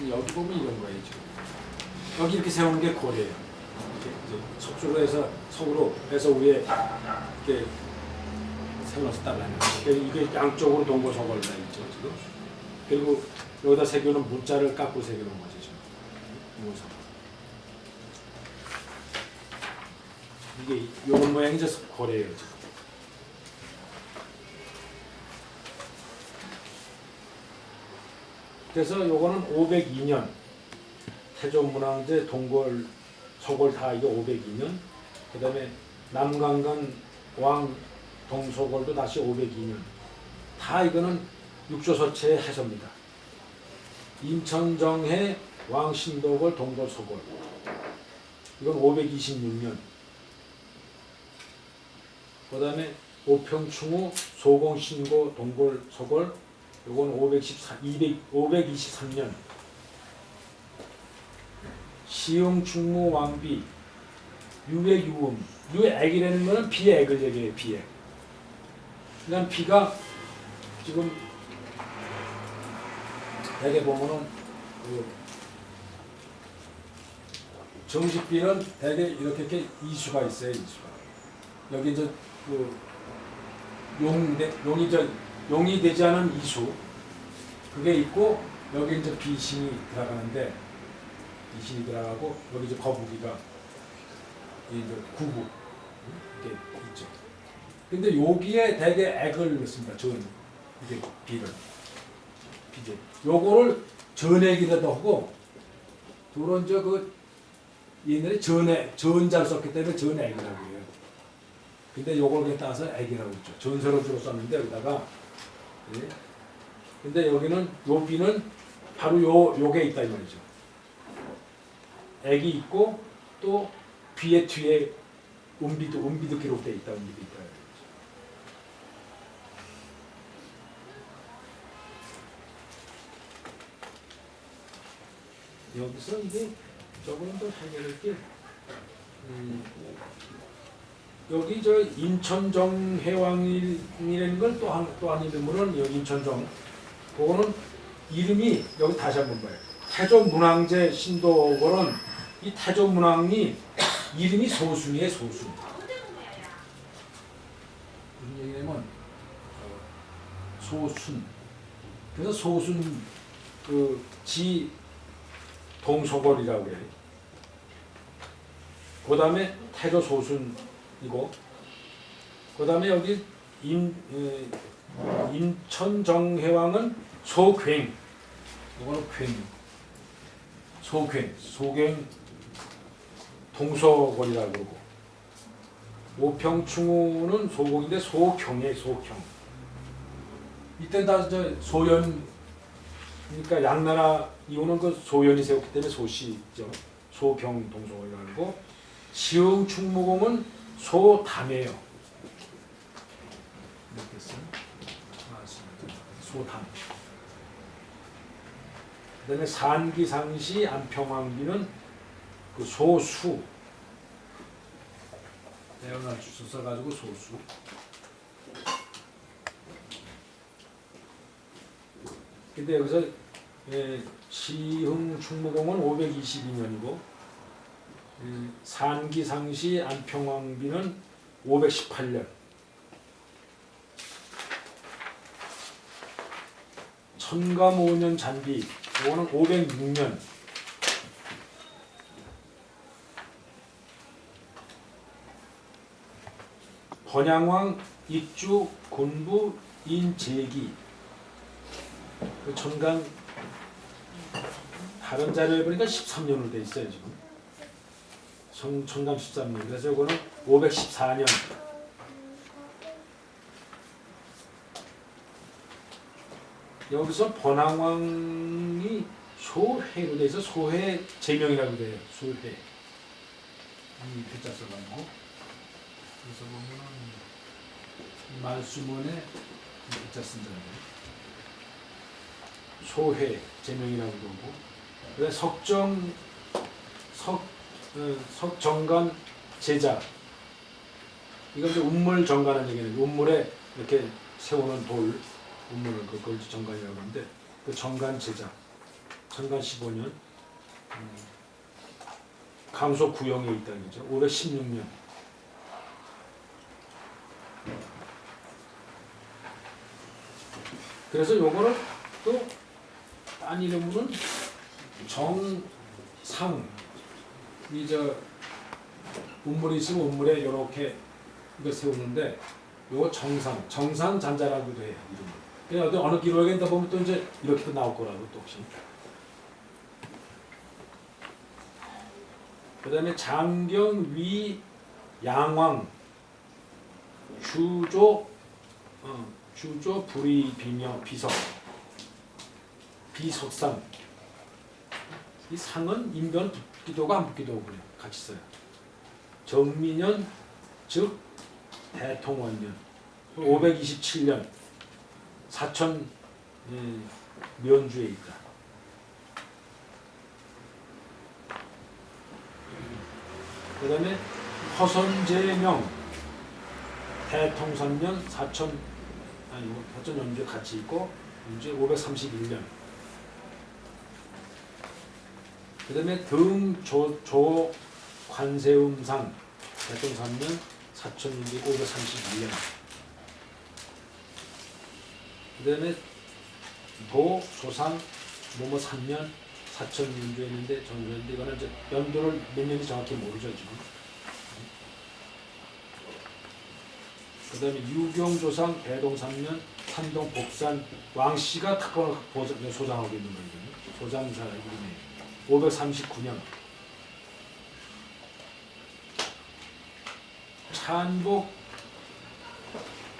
여기 보면 이런 거예요 지금. 여기 이렇게 세우는 게 고래예요. 이렇게 석주로 해서 석으로 해서 위에 이렇게 세워서 따라하는 거예요. 이게 양쪽으로 동고서골 다 있죠 지금. 그리고 여기다 새겨놓은 문자를 깎고 새겨놓은 거죠 지금. 이게 이런 모양이 이제 고래예요 지금. 그래서 요거는 502년 태조문황제 동궐 서궐 다 이게 502년 그 다음에 남강간 왕 동서궐도 다시 502년 다 이거는 육조서체의 해서입니다. 인천정해 왕 신도궐 동궐 서궐 이건 526년 그 다음에 오평충우 소공신고 동궐 서궐 요건 523년 시흥충무 왕비 유의 유음 유액이라는 거는 비액을 얘기해요. 비액. 그러니까 비가 지금 대개 보면은 정식비는 대개 이렇게 이수가 있어요. 이수가 여기 이제 용이 되지 않은 이수 그게 있고 여기 이제 비신이 들어가는데 비신이 들어가고 여기 이제 거북이가 이제 구구 이렇게 있죠. 근데 여기에 대개 액을 넣습니다. 이게 비를 비제 요거를 전액이라도 하고 둘은 이제 옛날에 전자를 썼기 때문에 전액이라고 해요. 근데 요걸 그냥 따서 액이라고 했죠. 전설을 주로 썼는데 여기다가 예. 근데 여기는 요 비는 바로 요게 있다 이 말이죠. 액이 있고 또 귀에 뒤에 음비도 기록되어 있다. 음비도 있다. 여기서 이제 조금 더 해결할 게 여기 저 인천정 해왕이라는 걸 또 한 이름으로는 여기 인천정 그거는 이름이 여기 다시 한번 봐요. 태조문왕제 신도고는 이 태조문왕이 이름이 소순이에요. 소순. 무슨 얘기냐면 소순. 그래서 소순 지 동소골이라고 그래요. 그 다음에 태조 소순이고 그 다음에 여기 인천정해왕은 소괭 이거는 괭 소괭 동소골이라고 그러고 오평충우는 소곡인데 소경이에요. 소경 이때 다 저 소연 그러니까 양나라 이후는 그 소연이 세웠기 때문에 소시죠. 소경 동소골이라고 하고 시흥충무공은 소담이에요. 이렇게 했어요. 소담. 그다음에 산기상시 안평왕비는 그 소수. 내가 주소 써가지고 소수. 근데 여기서 시흥충무공은 522년이고 산기상시 안평왕비는 518년. 천감 5년 잔비 이거는 506년. 번양왕 입주 군부 인제기 그 천간 다른 자료에 보니까 13년으로 돼 있어요 지금. 천간 13년. 그래서 이거는 514년. 여기서 번왕왕이 소회로 돼 있어. 소회 제명이라고 돼요. 소회. 이 글자 써가지고. 그래서 보면은 말수문에 글자 쓴 자예요. 소회 제명이라고 그러고. 그래서 석정간 제자. 이건 이제 운물 정간한 얘기는 운물에 이렇게 세우는 돌. 운문을 그걸 정간이라고 하는데 그 정간 제자 정간 15년 강소 구영에 있다는 거죠. 516년. 그래서 요거는 또 딴 이름으로는 정상 이 저 운물이 있으면 운물에 요렇게 이거 세우는데 요거 정상 잔자라고도 해요. 이름을. 그냥 어느 기록에 있다 보면 또 이제 이렇게 또 나올 거라고 또 혹시. 그 다음에 장경 위 양왕 주조 불의 비명 비석 비석상 이 상은 인변 붙기도 하고 안 붙기도 하고 그래요. 같이 써요. 정민년 즉 대통원년 527년 사천 면주에 있다. 그 다음에 허선제명 대통선년 사천 연주에 같이 있고 이제 531년. 그 다음에 등조 관세음상 대통선년 사천 연주 531년. 그 다음에 도, 조상, 뭐뭐 3년, 사천 연주했는데 정주했는데 이거는 이제 연도를 몇 년인지 정확히 모르죠 지금. 그 다음에 유경조상, 배동 3년, 산동, 복산, 왕씨가 특권을 소장하고 있는 거거든요. 소장사 이름이 539년. 찬복,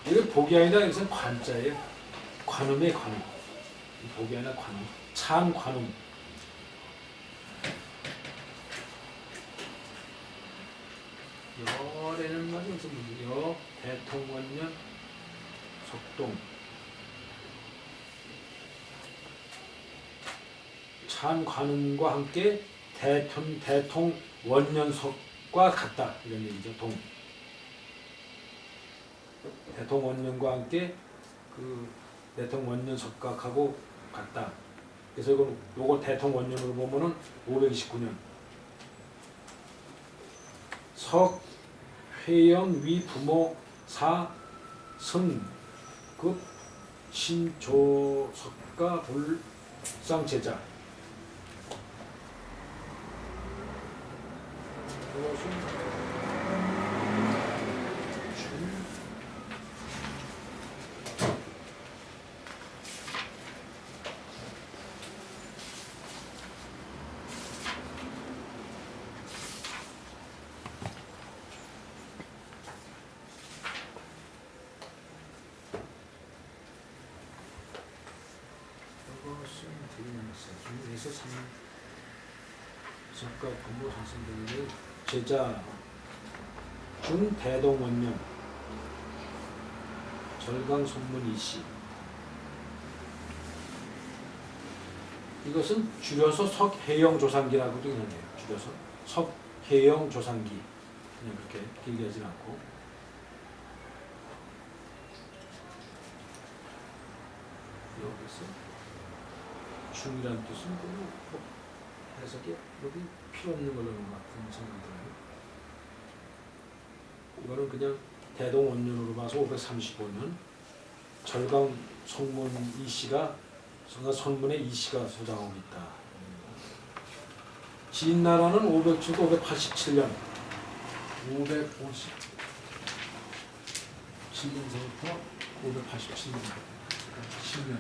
이거 복이 아니라 여기서는 관자예요. 관음의 관음. 복이 아니라 관음. 참 관음. 여라는 말이 무슨 여 대통원년 석동 찬관음과 함께 대통원년석과 같다 이런 얘기죠. 동 대통원년과 함께 그 대통원년석각하고 같다. 그래서 요걸 대통원년으로 보면은 529년 석 회영 위 부모 사 승급 신조석가 불상제자 그것은 중에서 석가 공부 선생님의 제자 중대동원년 절강손문 이시 이것은 줄여서 석혜영조상기라고도 그냥 해요. 줄여서 석혜영조상기 그냥 그렇게 길게 하진 않고 여기서 중이라는 뜻은 뭐 해석이 여기 필요 없는 걸로 같은 생각이 들어요. 이거는 그냥 대동원년으로 봐서 535년 절강 성문 이씨가 선문에 이씨가 소장하고 있다. 진나라는 587년 557년서부터 587년 10년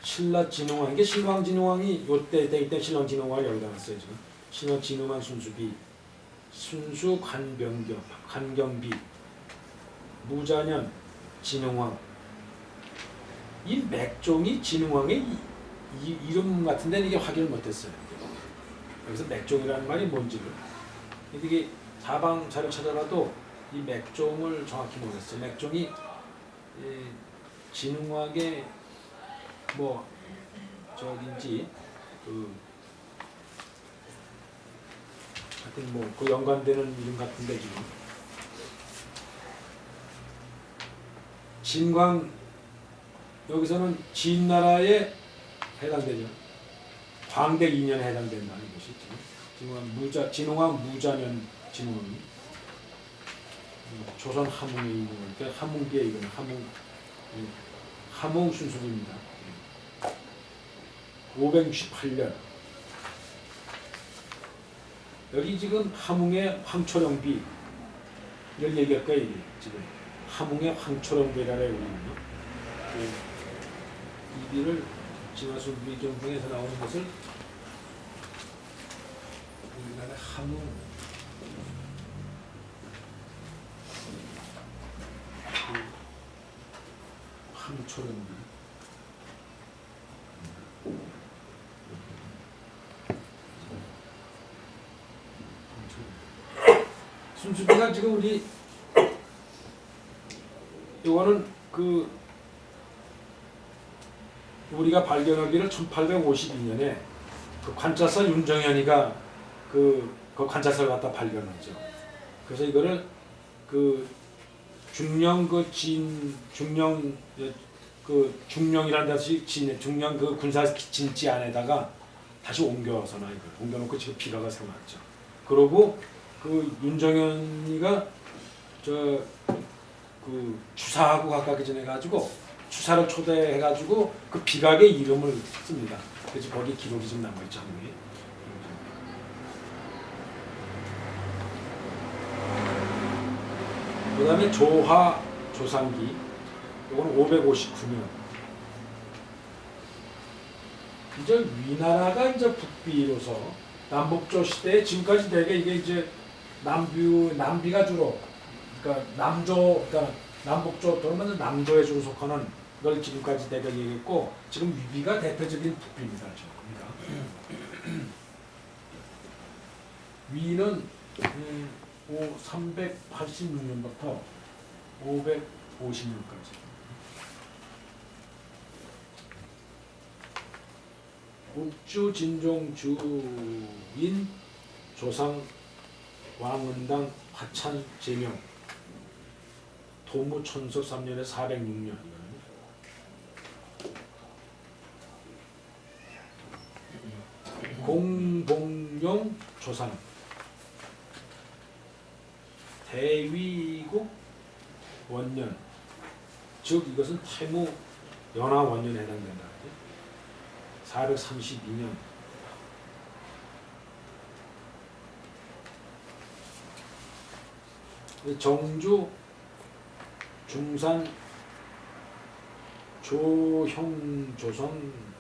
신라진흥왕 이게 신왕진흥왕이 요때 이때 신왕진흥왕이 여기다 놨어요. 지금 신왕진흥왕 순수비 순수 관경비 무자년 진흥왕 이 맥종이 진흥왕의 이름 같은데 이게 확인을 못했어요. 여기서 맥종이라는 말이 뭔지를 이게 사방 자료 찾아봐도 이 맥종을 정확히 모르겠어요. 맥종이 진흥왕의 뭐 저긴지 그 하여튼 뭐 그 연관되는 이름 같은데 지금 진광 여기서는 진나라에 해당되죠. 광대 2년에 해당된다는 것이 진흥왕 무자년 진흥왕이 조선 함흥의 이름을 그러니까 함흥기의 이름 함흥 순수입니다. 568년 여기 지금 함흥의 황초령비 이걸 얘기할 거예요. 이게 지금 함흥의 황초령비라고 얘기하거든요. 이 비를 진화수 미경풍에서 나오는 것을 우리나라 함흥 황초령비 순수비가 지금 우리 이거는 그 우리가 발견하기를 1852년에 그 관찰사 윤정현이가 그 관찰사를 갖다 발견하죠. 그래서 이거를 그 중령 중령이라는 데서 중령 그 군사 진지 안에다가 다시 옮겨서 이걸 옮겨놓고 지금 비가가 세워놨죠. 그러고 그 윤정현이가 그 주사하고 가깝게 지내가지고 주사를 초대해가지고 그 비각의 이름을 씁니다. 그래서 거기 기록이 좀 남아있죠. 한국에. 그 다음에 조화 조상기 이건 559년 이제 위나라가 이제 북비로서 남북조 시대에 지금까지 되게 이게 이제 남비가 주로 그러니까 그러니까 남북조 또는 남조에 주로 속하는 걸 지금까지 내가 얘기했고 지금 위비가 대표적인 북비입니다. 지금. 그러니까 위는 386년부터 550년까지. 옥주 진종 주인 조상 왕은당 화찬 제명 도무천석 3년에 406년. 공봉용 조상 대위국 원년, 즉 이것은 태무 연하 원년에 해당된다. 432년. 정주 중산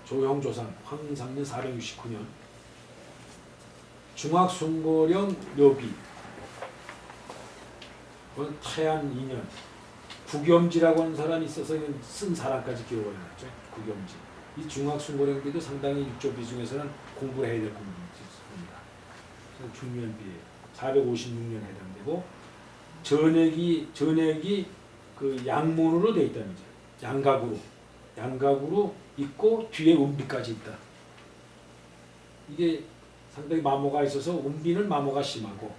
조형조상 황상년 469년. 중학순고령 묘비 태안 2년. 구겸지라고 하는 사람이 있어서 쓴 사람까지 기록을 해놨죠. 구겸지. 이 중학순고령비도 상당히 육조비 중에서는 공부를 해야 될 공부입니다. 중요한 비예요. 456년에 해당되고 전액이 그 양문으로 돼 있다는 거죠. 양각으로 있고 뒤에 운비까지 있다. 이게 상당히 마모가 있어서 운비는 마모가 심하고,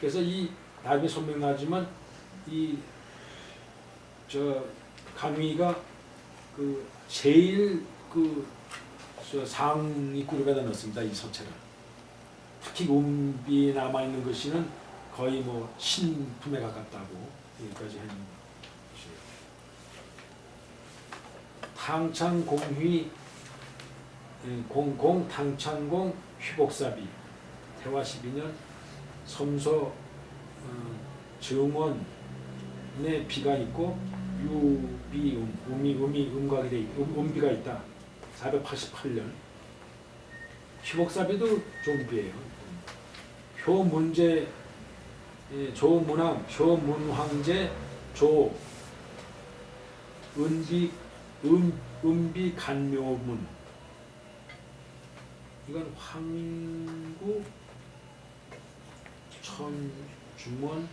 그래서 이 나중에 설명하지만 이 강의가 그 제일 그 상위급에다 넣습니다. 이 서체를. 특히 운비 남아 있는 것이는 거의 뭐 신품에 가깝다고 여기까지 했는 것이에요. 탕창공휘 공공 탕창공 휘복사비 태화 12년 섬서 정원에 비가 있고 유비음 음각이 돼 있고 음비가 있다. 488년. 휘복사비도 좋은 비예요. 효문제 조문왕 효문황제 조 은비 간묘문. 이건 황구 천중원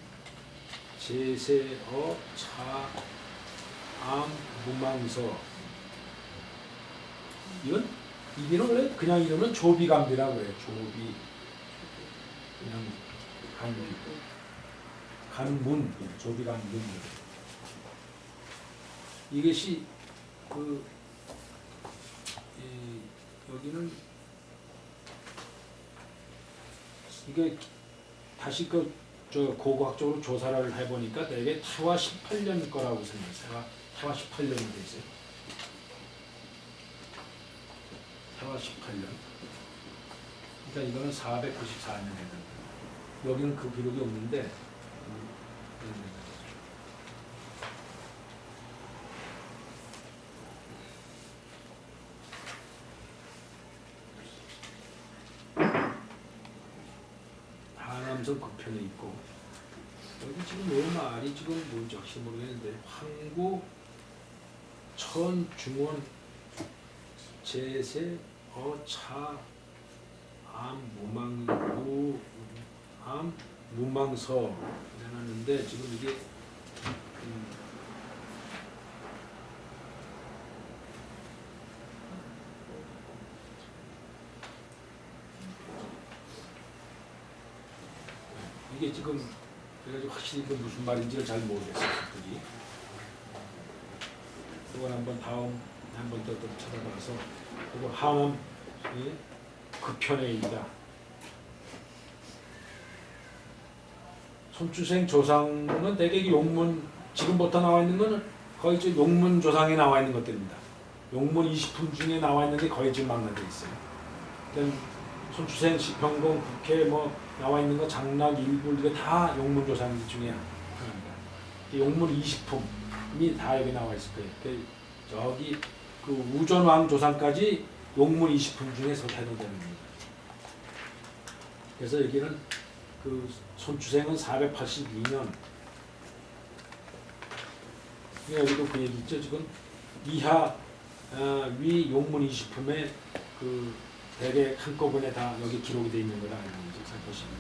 제세어 차암 무망서. 이건 이비는 원래 그냥 이름은 조비감비라고 해요. 조비 그냥 감비 간문 조비감문. 이것이 여기는 이게 다시 고고학적으로 조사를 해보니까 대개 태화 18년 거라고 생각해요. 태화 18년이 돼 있어요. 태화 18년. 그러니까 이거는 494년에 해당돼요. 여기는 그 기록이 없는데 하남성 극편에 있고, 여기 지금 왜 말이 지금 뭔지 확실히 모르겠는데 황구 천중원 제세 어차 무망서 해놨는데 지금 이게 이게 지금 그래가지고 확실히 무슨 말인지를 잘 모르겠어요. 이건 한번 다음 한 번 더 찾아봐서 그리고 하남 극편에 있다. 손주생 조상은 대개 용문 지금부터 나와 있는 거는 거의 용문 조상에 나와 있는 것들입니다. 용문 20품 중에 나와 있는 게 거의 지금 망라되어 있어요. 손주생, 시평공, 국회 뭐 나와 있는 거 장락, 일불 이게 다 용문 조상 중에 하나입니다. 용문 20품이 다 여기 나와 있을 거예요. 저기 그 우전왕 조상까지 용문 20품 중에서 해당되는 겁니다. 그래서 여기는 그 손주생은 482년. 여기도 그 얘기 있죠. 지금 이하 위 용문 20품에 그 대개 한꺼번에 다 여기 기록이 돼 있는 걸 알고 이제 보시면